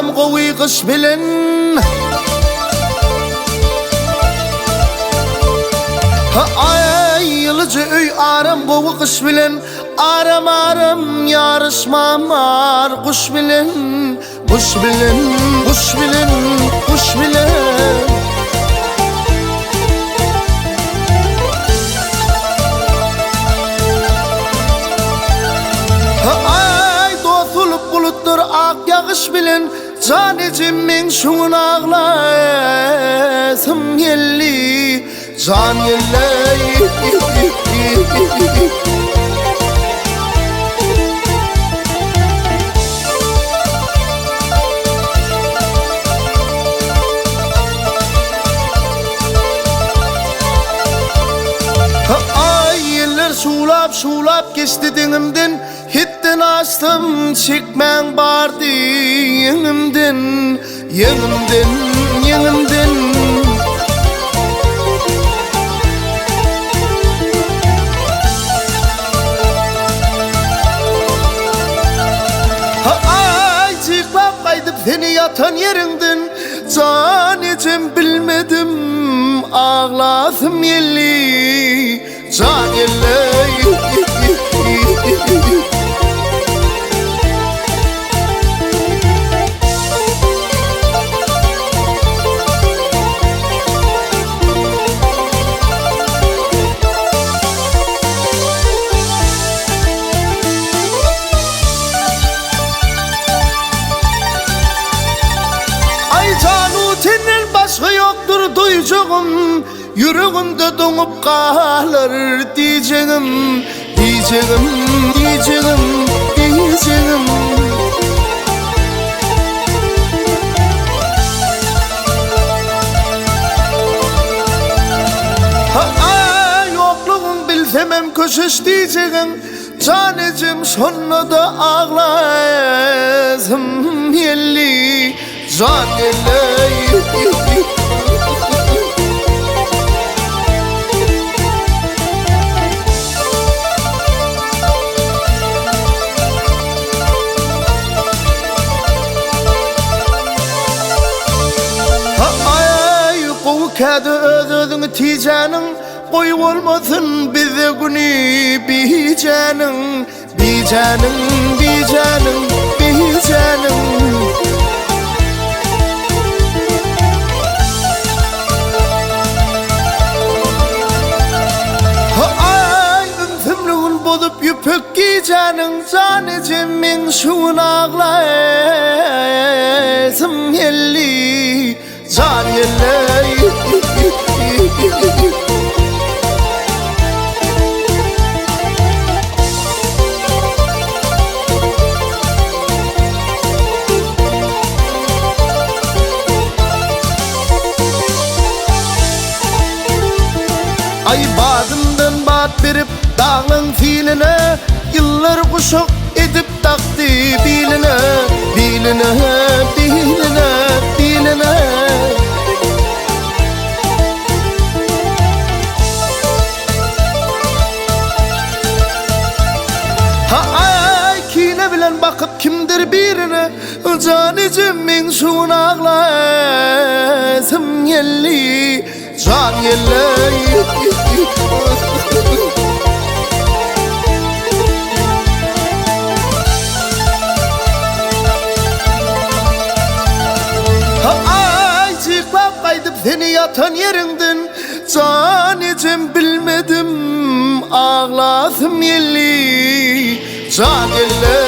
aram kovi kış bilen. Ay yılıcı öy aram kovi kış bilen. Aram aram yarışmamar kuş bilen. Kuş bilen, kuş bilen, kuş bilen. Ay dostulup buluttur ak yağış bilen. Canecimin şun ağlasım yelli. Can yelli. Şulap şulap geçti denimden. Hitten açtım çekmen bardı yenimden. Yenimden, yenimden. Ay çıklap kaydıp seni yatan yerinden. Canecem bilmedim ağlasım yelli. Can yelli. Ay canu senin başka yoktur duyacağım. Yüreğimde donup kalır diyeceğim. Diyeceğim, diyeceğim, diyeceğim. Ay yokluğun bilsemem köşeş diyeceğim. Canecim sonra da ağlasım yelli. Can yelli. Kedi özünü ticenin. Koy olmasın bize günü bicenin. Bicenin, bicenin, bicenin. Ay ümfümlüğün bozup yüpük giyecenin. Canecimin şun ağlasım yelli. Can yelli. Ay badımdan bat verip dağın filine. Yıllar kuşak edip taktı biline. Biline, biline, biline. Ay kine bilen bakıp kimdir birine. Canecimin şun ağlasım yelli. Can yelli. Ay çıklap kaydıp seni yatan yerinden. Canecem bilmedim ağlasım yelli. Can yelli.